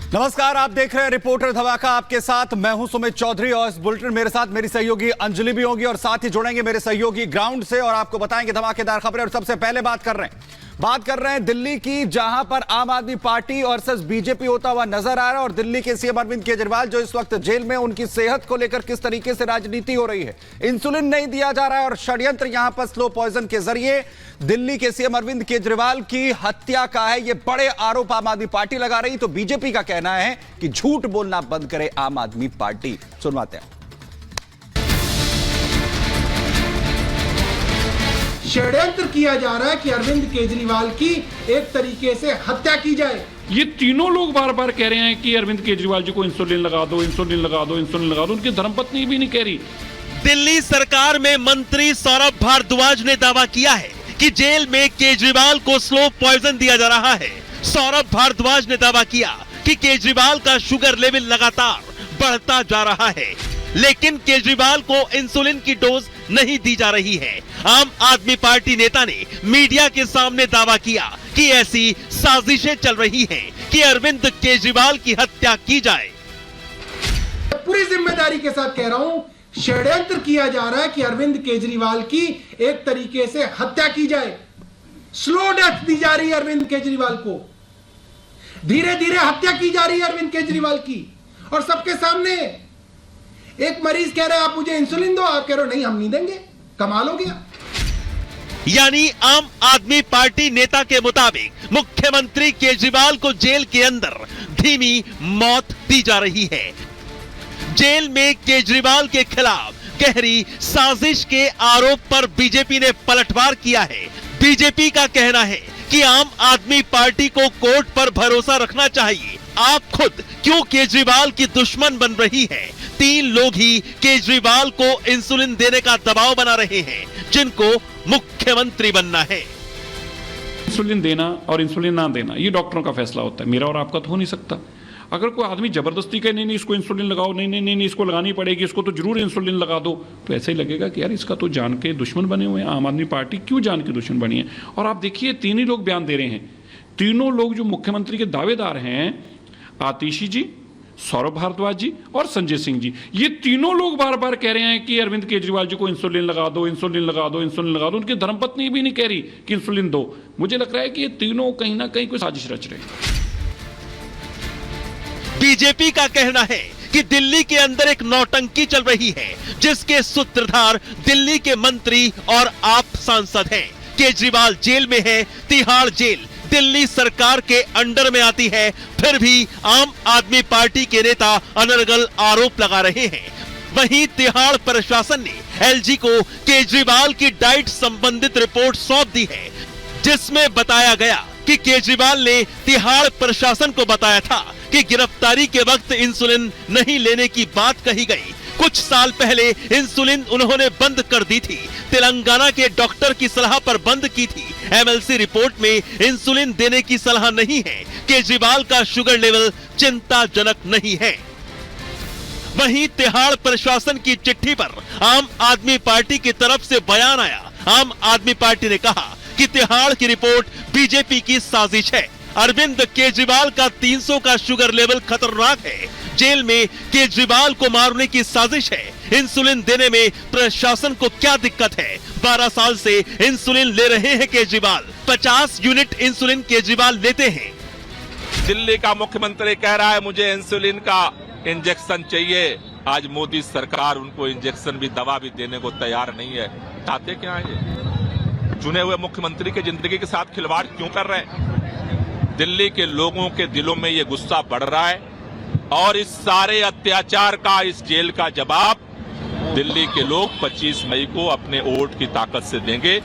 नमस्कार, आप देख रहे हैं रिपोर्टर धमाका। आपके साथ मैं हूं सुमित चौधरी और इस बुलेटिन मेरे साथ मेरी सहयोगी अंजलि भी होगी और साथ ही जुड़ेंगे मेरे सहयोगी ग्राउंड से और आपको बताएंगे धमाकेदार खबरें। और सबसे पहले बात कर रहे हैं दिल्ली की, जहां पर आम आदमी पार्टी और बीजेपी होता हुआ नजर आ रहा है। और दिल्ली के सीएम अरविंद केजरीवाल जो इस वक्त जेल में, उनकी सेहत को लेकर किस तरीके से राजनीति हो रही है। इंसुलिन नहीं दिया जा रहा है और षड्यंत्र यहां पर स्लो पॉइजन के जरिए दिल्ली के सीएम अरविंद केजरीवाल की हत्या का है। यह बड़े आरोप आम आदमी पार्टी लगा रही, तो बीजेपी का कहना है कि झूठ बोलना बंद करे आम आदमी पार्टी। सुनवाते हैं। षड्यंत्र किया जा रहा है कि अरविंद केजरीवाल की एक तरीके से हत्या की जाए। ये तीनों लोग बार बार कह रहे हैं कि अरविंद केजरीवाल जी को इंसुलिन लगा दो, इंसुलिन लगा दो, इंसुलिन लगा दो। उनकी धर्मपत्नी भी नहीं कह रही। दिल्ली सरकार में मंत्री सौरभ भारद्वाज ने दावा किया है कि जेल में केजरीवाल को स्लो पॉइजन दिया जा रहा है। सौरभ भारद्वाज ने दावा किया कि केजरीवाल का शुगर लेवल लगातार बढ़ता जा रहा है, लेकिन केजरीवाल को इंसुलिन की डोज नहीं दी जा रही है। आम आदमी पार्टी नेता ने मीडिया के सामने दावा किया कि ऐसी साजिशें चल रही हैं कि अरविंद केजरीवाल की हत्या की जाए। पूरी जिम्मेदारी के साथ कह रहा हूं, षड्यंत्र किया जा रहा है कि अरविंद केजरीवाल की एक तरीके से हत्या की जाए। स्लो डेथ दी जा रही है अरविंद केजरीवाल को, धीरे धीरे हत्या की जा रही है अरविंद केजरीवाल की। और सबके सामने एक मरीज कह रहा है आप मुझे इंसुलिन दो, आप कह रहे हो नहीं हम नहीं देंगे। कमाल हो गया। यानी आम आदमी पार्टी नेता के मुताबिक मुख्यमंत्री केजरीवाल को जेल के अंदर धीमी मौत दी जा रही है। जेल में केजरीवाल के खिलाफ गहरी साजिश के आरोप पर बीजेपी ने पलटवार किया है। बीजेपी का कहना है कि आम आदमी पार्टी को कोर्ट पर भरोसा रखना चाहिए। आप खुद क्यों केजरीवाल की दुश्मन बन रही है? 3 लोग ही केजरीवाल को इंसुलिन देने का दबाव बना रहे हैं, जिनको मुख्यमंत्री बनना है। इंसुलिन देना और इंसुलिन ना देना ये डॉक्टरों का फैसला होता है, मेरा और आपका तो हो नहीं सकता। अगर कोई आदमी जबरदस्ती कहे नहीं इसको इंसुलिन लगाओ, नहीं इसको लगानी पड़ेगी, इसको तो जरूर इंसुलिन लगा दो, तो ऐसा ही लगेगा कि यार इसका तो जान के दुश्मन बने हुए हैं। आम आदमी पार्टी क्यों जान के दुश्मन बनी है? और आप देखिए 3 ही लोग बयान दे रहे हैं। तीनों लोग जो मुख्यमंत्री के दावेदार हैं, आतिशी जी, सौरभ भारद्वाज जी और संजय सिंह जी, ये तीनों लोग बार बार कह रहे हैं कि अरविंद केजरीवाल जी को इंसुलिन लगा दो, इंसुलिन लगा दो, इंसुलिन लगा दो। उनकी धर्मपत्नी भी नहीं कह रही कि इंसुलिन दो। मुझे लग रहा है कि ये तीनों कहीं ना कहीं कोई साजिश रच रहे हैं। बीजेपी का कहना है कि दिल्ली के अंदर एक नौटंकी चल रही है, जिसके सूत्रधार दिल्ली के मंत्री और आप सांसद हैं। केजरीवाल जेल में है। तिहाड़ जेल दिल्ली सरकार के अंडर में आती है, फिर भी आम आदमी पार्टी के नेता अनर्गल आरोप लगा रहे हैं। वहीं तिहाड़ प्रशासन ने एलजी को केजरीवाल की डाइट संबंधित रिपोर्ट सौंप दी है, जिसमें बताया गया कि केजरीवाल ने तिहाड़ प्रशासन को बताया था कि गिरफ्तारी के वक्त इंसुलिन नहीं लेने की बात कही गई। कुछ साल पहले इंसुलिन उन्होंने बंद कर दी थी, तेलंगाना के डॉक्टर की सलाह पर बंद की थी। एमएलसी रिपोर्ट में इंसुलिन देने की सलाह नहीं है। केजरीवाल का शुगर लेवल चिंताजनक नहीं है। वहीं तिहाड़ प्रशासन की चिट्ठी पर आम आदमी पार्टी की तरफ से बयान आया। आम आदमी पार्टी ने कहा कि तिहाड़ की रिपोर्ट बीजेपी की साजिश है। अरविंद केजरीवाल का 300 का शुगर लेवल खतरनाक है। जेल में केजरीवाल को मारने की साजिश है। इंसुलिन देने में प्रशासन को क्या दिक्कत है? 12 साल से इंसुलिन ले रहे हैं केजरीवाल। 50 यूनिट इंसुलिन केजरीवाल लेते हैं। दिल्ली का मुख्यमंत्री कह रहा है मुझे इंसुलिन का इंजेक्शन चाहिए। आज मोदी सरकार उनको इंजेक्शन भी, दवा भी देने को तैयार नहीं है। चाहते क्या है ये? चुने हुए मुख्यमंत्री की जिंदगी के साथ खिलवाड़ क्यों कर रहे हैं? दिल्ली के लोगों के दिलों में ये गुस्सा बढ़ रहा है और इस सारे अत्याचार का, इस जेल का जवाब दिल्ली के लोग 25 मई को अपने वोट की ताकत से देंगे।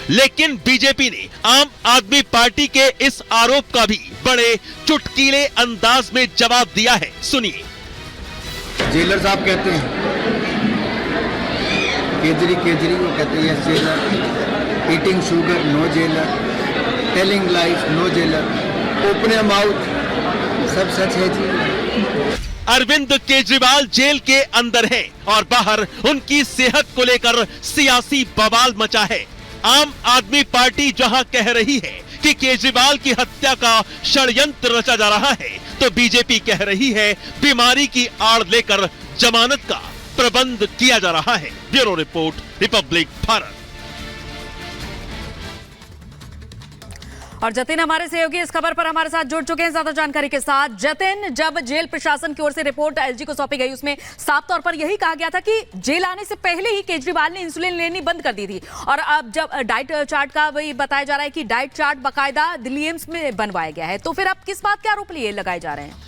लेकिन बीजेपी ने आम आदमी पार्टी के इस आरोप का भी बड़े चुटकीले अंदाज में जवाब दिया है। सुनिए। जेलर साहब कहते हैं केजरी वो कहते हैं yes jailer, eating sugar no jailer, telling life no jailer, open mouth सब सच है जी। अरविंद केजरीवाल जेल के अंदर है और बाहर उनकी सेहत को लेकर सियासी बवाल मचा है। आम आदमी पार्टी जहां कह रही है कि केजरीवाल की हत्या का षड्यंत्र रचा जा रहा है, तो बीजेपी कह रही है बीमारी की आड़ लेकर जमानत का प्रबंध किया जा रहा है। Bureau report, Republic Bharat. और जतिन हमारे सहयोगी इस खबर पर हमारे साथ जुड़ चुके हैं ज्यादा जानकारी के साथ। जतिन, जब जेल प्रशासन की ओर से रिपोर्ट एलजी को सौंपी गई, उसमें साफ तौर पर यही कहा गया था कि जेल आने से पहले ही केजरीवाल ने इंसुलिन लेनी बंद कर दी थी, और अब जब डाइट चार्ट का वही बताया जा रहा है कि डाइट चार्ट बाकायदा दिल्ली एम्स में बनवाया गया है, तो फिर अब किस बात के आरोप लिए लगाए जा रहे हैं?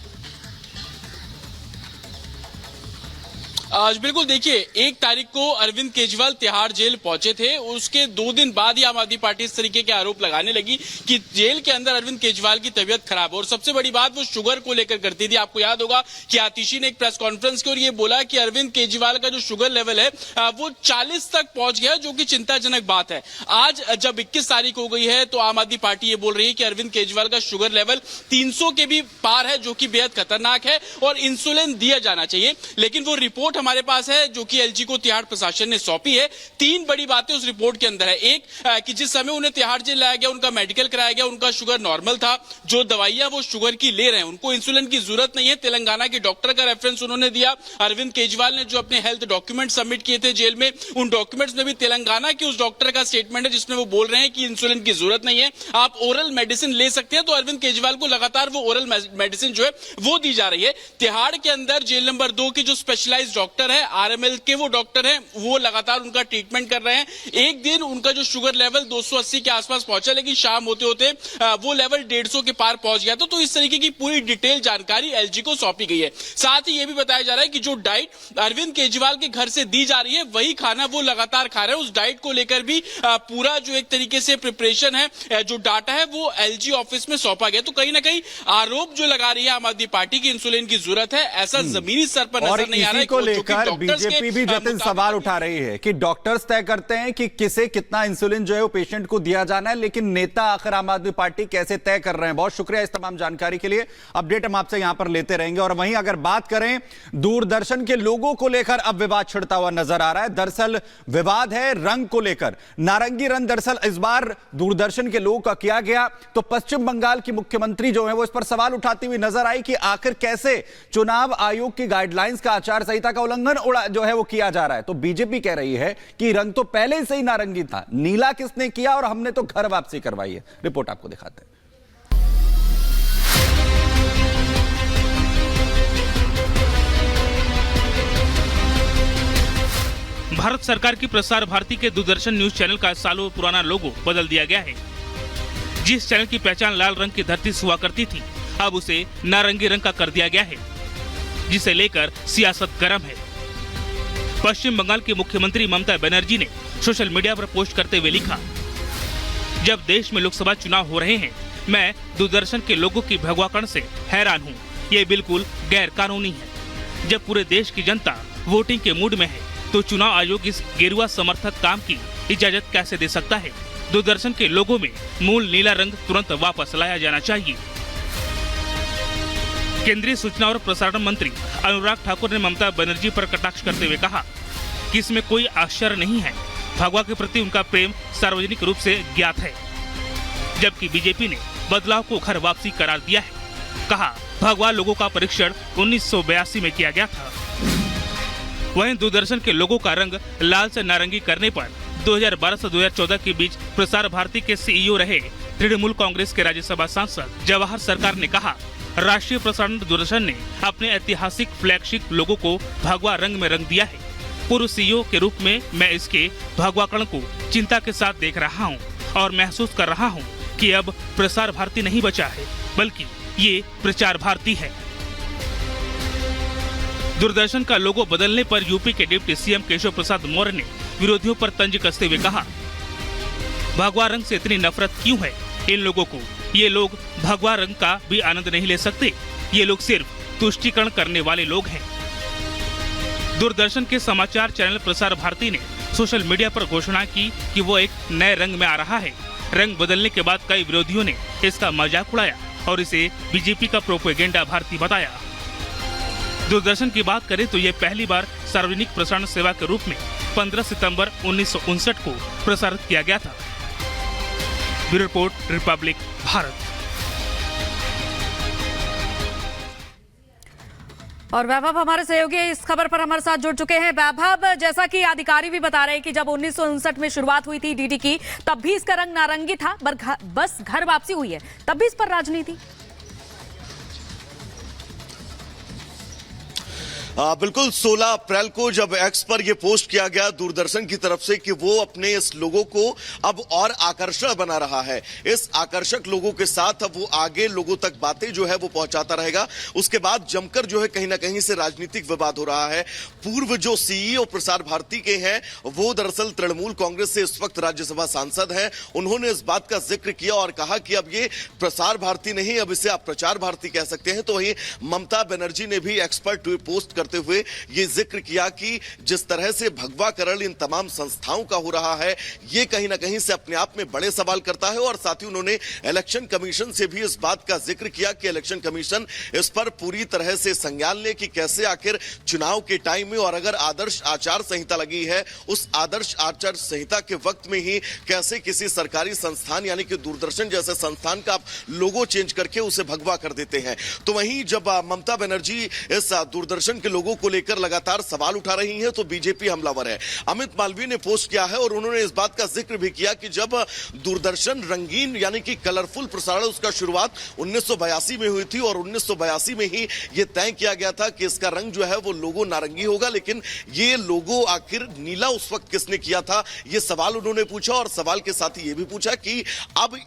आज बिल्कुल देखिए, 1 तारीख को अरविंद केजरीवाल तिहाड़ जेल पहुंचे थे। उसके 2 दिन बाद ही आम आदमी पार्टी इस तरीके के आरोप लगाने लगी कि जेल के अंदर अरविंद केजरीवाल की तबीयत खराब है। और सबसे बड़ी बात वो शुगर को लेकर करती थी। आपको याद होगा कि आतिशी ने एक प्रेस कॉन्फ्रेंस की और ये बोला कि अरविंद केजरीवाल का जो शुगर लेवल है वो 40 तक पहुंच गया, जो कि चिंताजनक बात है। आज जब 21 तारीख हो गई है तो आम आदमी पार्टी ये बोल रही है कि अरविंद केजरीवाल का शुगर लेवल 300 के भी पार है, जो कि बेहद खतरनाक है और इंसुलिन दिया जाना चाहिए। लेकिन वो रिपोर्ट हमारे पास है जो कि एलजी को तिहाड़ प्रशासन ने सौंपी है। 3 बड़ी बातें उस रिपोर्ट के अंदर है। एक, कि जिस समय उन्हें तिहाड़ जेल लाया गया, उनका मेडिकल कराया गया, उनका शुगर नॉर्मल था। जो दवाइयां वो शुगर की ले रहे हैं, उनको इंसुलिन की जरूरत नहीं है। तेलंगाना के डॉक्टर का रेफरेंस उन्होंने दिया। अरविंद केजरीवाल ने जो अपने हेल्थ डॉक्यूमेंट सबमिट किए थे जेल में, उन डॉक्यूमेंट्स में भी तेलंगाना के उस डॉक्टर का स्टेटमेंट है जिसमें वो बोल रहे हैं कि इंसुलिन की जरूरत नहीं है, आप ओरल मेडिसिन ले सकते हैं। तो अरविंद केजरीवाल को लगातार वो ओरल मेडिसिन जो है वो दी जा रही है। तिहाड़ के अंदर जेल नंबर 2 के जो स्पेशलाइज्ड डॉक्टर है, आरएमएल के वो डॉक्टर हैं, वो लगातार उनका ट्रीटमेंट कर रहे हैं। एक दिन उनका जो शुगर लेवल 280 के आसपास पहुंचा, लेकिन शाम होते होते वो लेवल 150 के पार पहुंच गया। तो इस तरीके की पूरी डिटेल जानकारी एलजी को सौंपी गई है। साथ ही ये भी बताया जा रहा है कि जो डाइट अरविंद केजरीवाल के घर से दी जा रही है, वही खाना वो लगातार खा रहे हैं। उस डाइट को लेकर भी पूरा जो एक तरीके से प्रिपरेशन है, जो डाटा है, वो एलजी ऑफिस में सौंपा गया। तो कहीं ना कहीं आरोप जो लगा रही है आम आदमी पार्टी की इंसुलिन की जरूरत है, ऐसा जमीनी स्तर पर नजर नहीं आ रहा है। को लेकर बीजेपी भी जतिन सवाल उठा रही है कि डॉक्टर्स तय करते हैं कि किसे कितना इंसुलिन जो है वो पेशेंट को दिया जाना है, लेकिन नेता आखिर आम आदमी पार्टी कैसे तय कर रहे हैं। बहुत शुक्रिया इस तमाम जानकारी के लिए। अपडेट हम आपसे यहां पर लेते रहेंगे। और वहीं अगर बात करें दूरदर्शन के लोगों को लेकर, अब विवाद छिड़ता हुआ नजर आ रहा है। दरअसल विवाद है रंग को लेकर। नारंगी रंग दरअसल इस बार दूरदर्शन के लोगों का किया गया, तो पश्चिम बंगाल की मुख्यमंत्री जो है वो इस पर सवाल उठाती हुई नजर आई कि आखिर कैसे चुनाव आयोग की गाइडलाइंस का, आचार संहिता का उल्लंघन जो है वो किया जा रहा है। तो बीजेपी कह रही है कि रंग तो पहले से ही नारंगी था, नीला किसने किया और हमने तो घर वापसी करवाई है। रिपोर्ट आपको दिखाते हैं। भारत सरकार की प्रसार भारती के दूरदर्शन न्यूज चैनल का सालों पुराना लोगो बदल दिया गया है। जिस चैनल की पहचान लाल रंग की धरती से हुआ करती थी, अब उसे नारंगी रंग का कर दिया गया है, जिसे लेकर सियासत गर्म है। पश्चिम बंगाल की मुख्यमंत्री ममता बनर्जी ने सोशल मीडिया पर पोस्ट करते हुए लिखा, जब देश में लोकसभा चुनाव हो रहे हैं, मैं दूरदर्शन के लोगों की भगवाकरण से हैरान हूं। ये बिल्कुल गैर कानूनी है। जब पूरे देश की जनता वोटिंग के मूड में है, तो चुनाव आयोग इस गेरुआ समर्थक काम की इजाजत कैसे दे सकता है। दूरदर्शन के लोगों में मूल नीला रंग तुरंत वापस लाया जाना चाहिए। केंद्रीय सूचना और प्रसारण मंत्री अनुराग ठाकुर ने ममता बनर्जी पर कटाक्ष करते हुए कहा कि इसमें कोई आश्चर्य नहीं है, भगवा के प्रति उनका प्रेम सार्वजनिक रूप से ज्ञात है। जबकि बीजेपी ने बदलाव को घर वापसी करार दिया है। कहा, भगवा लोगों का परीक्षण 1982 में किया गया था। वहीं दूरदर्शन के लोगों का रंग लाल से नारंगी करने पर 2012 से 2014 के बीच प्रसार भारती के सीईओ रहे तृणमूल कांग्रेस के राज्यसभा सांसद जवाहर सरकार ने कहा, राष्ट्रीय प्रसारण दूरदर्शन ने अपने ऐतिहासिक फ्लैगशिप लोगों को भगवा रंग में रंग दिया है। पूर्व सीईओ के रूप में मैं इसके भगवाकरण को चिंता के साथ देख रहा हूं और महसूस कर रहा हूं कि अब प्रसार भारती नहीं बचा है, बल्कि ये प्रचार भारती है। दूरदर्शन का लोगो बदलने पर यूपी के डिप्टी सीएम केशव प्रसाद मौर्य ने विरोधियों पर तंज कसते हुए कहा, भगवा रंग से इतनी नफरत क्यों है इन लोगों को। ये लोग भगवा रंग का भी आनंद नहीं ले सकते। ये लोग सिर्फ तुष्टीकरण करने वाले लोग हैं। दूरदर्शन के समाचार चैनल प्रसार भारती ने सोशल मीडिया पर घोषणा की कि वो एक नए रंग में आ रहा है। रंग बदलने के बाद कई विरोधियों ने इसका मजाक उड़ाया और इसे बीजेपी का प्रोपेगेंडा भारती बताया। दूरदर्शन की बात करें तो ये पहली बार सार्वजनिक प्रसारण सेवा के रूप में 15 सितंबर 1959 को प्रसारित किया गया था। Bureau report, Republic Bharat. और वैभव हमारे सहयोगी इस खबर पर हमारे साथ जुड़ चुके हैं। वैभव, जैसा कि अधिकारी भी बता रहे हैं कि जब 1959 में शुरुआत हुई थी डीडी की, तब भी इसका रंग नारंगी था, बस घर वापसी हुई है, तब भी इस पर राजनीति। बिल्कुल 16 अप्रैल को जब एक्स पर यह पोस्ट किया गया दूरदर्शन की तरफ से कि वो अपने इस लोगों को अब और आकर्षक बना रहा है, इस आकर्षक लोगों के साथ अब वो आगे लोगों तक बातें जो है वो पहुंचाता रहेगा। उसके बाद जमकर जो है कहीं ना कहीं से राजनीतिक विवाद हो रहा है। पूर्व जो सीईओ प्रसार भारती के हैं वो दरअसल तृणमूल कांग्रेस से इस वक्त राज्यसभा सांसद हैं। उन्होंने इस बात का जिक्र किया और कहा कि अब ये प्रसार भारती नहीं, अब इसे आप प्रचार भारती कह सकते हैं। तो वहीं ममता बनर्जी ने भी एक्स पर पोस्ट करते हुए ये जिक्र किया कि जिस तरह से भगवाकरण इन तमाम संस्थाओं का हो रहा है, ये कहीं ना कहीं से अपने आप में बड़े सवाल करता है। और साथ ही उन्होंने इलेक्शन कमीशन से भी इस बात का जिक्र किया कि इलेक्शन कमीशन इस पर पूरी तरह से संज्ञान ले कि कैसे आखिर चुनाव के टाइम में और अगर आदर्श आचार संहिता लगी है, उस आदर्श आचार संहिता के वक्त में ही कैसे किसी सरकारी संस्थान यानी कि दूरदर्शन जैसे संस्थान का आप लोगो चेंज करके उसे भगवा कर देते हैं। तो वहीं जब ममता बनर्जी इस दूरदर्शन के लोगों को लेकर लगातार सवाल उठा रही हैं तो बीजेपी हमलावर है। अमित मालवीय ने पोस्ट किया है और उन्होंने इस बात का जिक्र भी किया कि जब दूरदर्शन रंगीन यानी कि कलरफुल प्रसारण उसका शुरुआत 1982 में हुई थी और 1982 में ही यह तय किया गया था कि इसका रंग जो है वो लोगो नारंगी होगा, लेकिन ये लोगो आखिर नीला उस वक्त किसने किया था, ये सवाल उन्होंने पूछा। और सवाल के साथ ही ये भी पूछा कि अब